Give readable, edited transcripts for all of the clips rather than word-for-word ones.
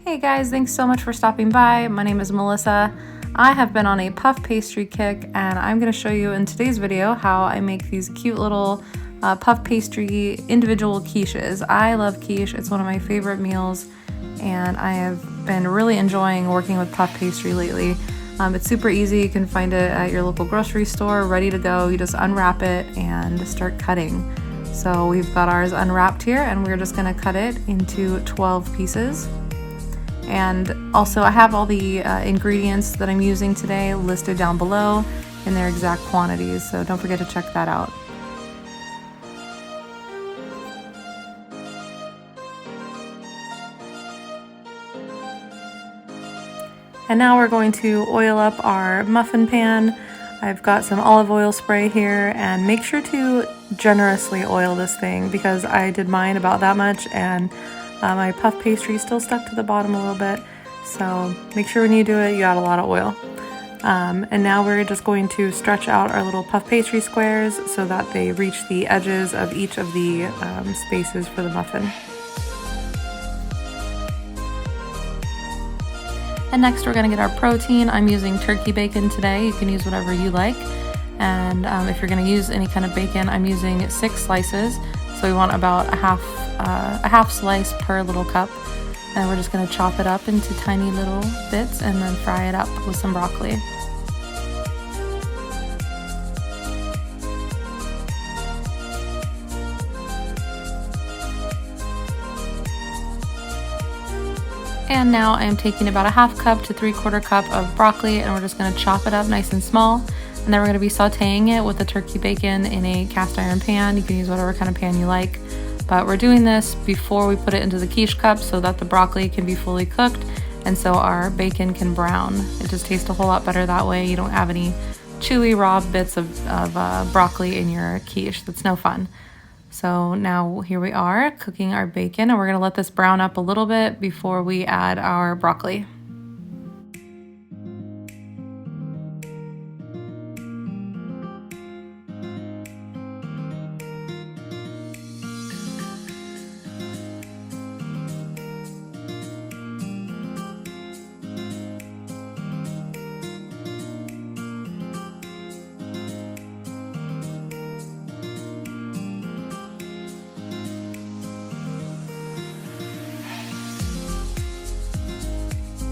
Hey guys, thanks so much for stopping by. My name is Melissa. I have been on a puff pastry kick and I'm going to show you in today's video how I make these cute little puff pastry individual quiches. I love quiche, it's one of my favorite meals and I have been really enjoying working with puff pastry lately. It's super easy, you can find it at your local grocery store, ready to go. You just unwrap it and start cutting. So we've got ours unwrapped here and we're just going to cut it into 12 pieces. And also I have all the ingredients that I'm using today listed down below in their exact quantities, so don't forget to check that out. And now we're going to oil up our muffin pan. I've got some olive oil spray here, and make sure to generously oil this thing because I did mine about that much and my puff pastry still stuck to the bottom a little bit, so make sure when you do it you add a lot of oil. And now we're just going to stretch out our little puff pastry squares so that they reach the edges of each of the spaces for the muffin. And next we're going to get our protein. I'm using turkey bacon today. You can use whatever you like. And if you're going to use any kind of bacon, I'm using 6 slices. So we want about a half slice per little cup. And we're just going to chop it up into tiny little bits and then fry it up with some broccoli. And now I'm taking about a half cup to 3/4 cup of broccoli and we're just going to chop it up nice and small. And then we're going to be sauteing it with the turkey bacon in a cast iron pan. You can use whatever kind of pan you like. But we're doing this before we put it into the quiche cup so that the broccoli can be fully cooked and so our bacon can brown. It just tastes a whole lot better that way. You don't have any chewy raw bits of broccoli in your quiche. That's no fun. So now here we are cooking our bacon and we're going to let this brown up a little bit before we add our broccoli.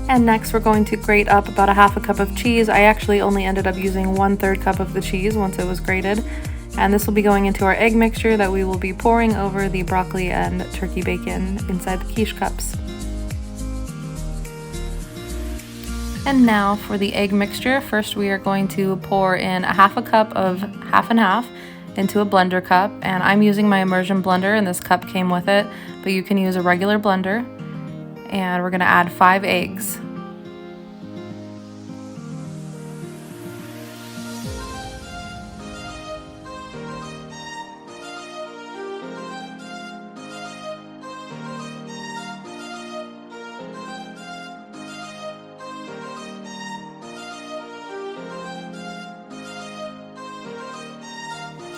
And next we're going to grate up about a half a cup of cheese. I actually only ended up using 1/3 cup of the cheese once it was grated. And this will be going into our egg mixture that we will be pouring over the broccoli and turkey bacon inside the quiche cups. And now for the egg mixture, first we are going to pour in a half a cup of half and half into a blender cup. And I'm using my immersion blender and this cup came with it, but you can use a regular blender. And we're going to add 5 eggs.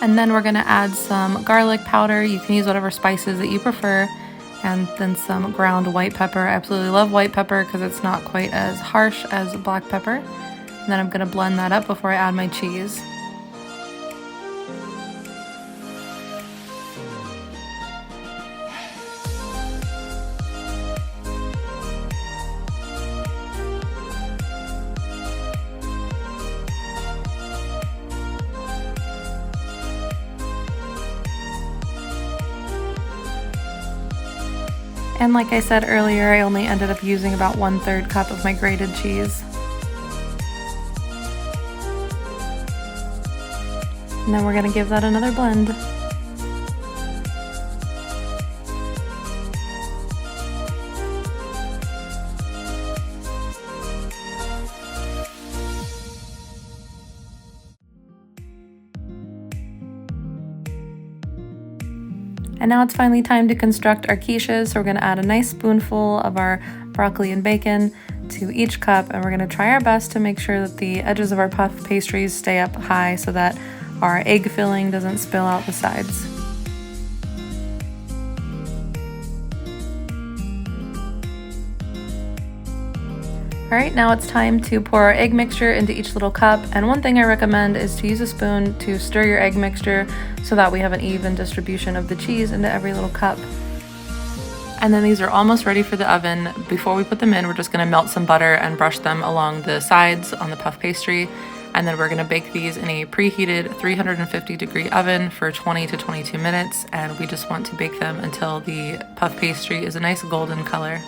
And then we're going to add some garlic powder. You can use whatever spices that you prefer. And then some ground white pepper. I absolutely love white pepper because it's not quite as harsh as black pepper. And then I'm going to blend that up before I add my cheese. And like I said earlier, I only ended up using about 1/3 cup of my grated cheese. And then we're going to give that another blend. And now it's finally time to construct our quiches. So we're going to add a nice spoonful of our broccoli and bacon to each cup, and we're going to try our best to make sure that the edges of our puff pastries stay up high so that our egg filling doesn't spill out the sides. Alright, now it's time to pour our egg mixture into each little cup, and one thing I recommend is to use a spoon to stir your egg mixture so that we have an even distribution of the cheese into every little cup. And then these are almost ready for the oven. Before we put them in, we're just going to melt some butter and brush them along the sides on the puff pastry. And then we're going to bake these in a preheated 350-degree oven for 20 to 22 minutes. And we just want to bake them until the puff pastry is a nice golden color.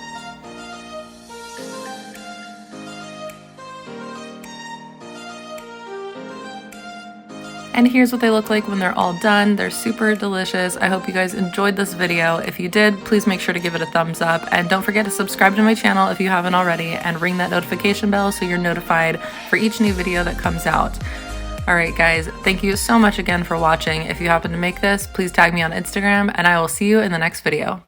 And here's what they look like when they're all done. They're super delicious. I hope you guys enjoyed this video. If you did, please make sure to give it a thumbs up. And don't forget to subscribe to my channel if you haven't already, and ring that notification bell so you're notified for each new video that comes out. Alright guys, thank you so much again for watching. If you happen to make this, please tag me on Instagram, and I will see you in the next video.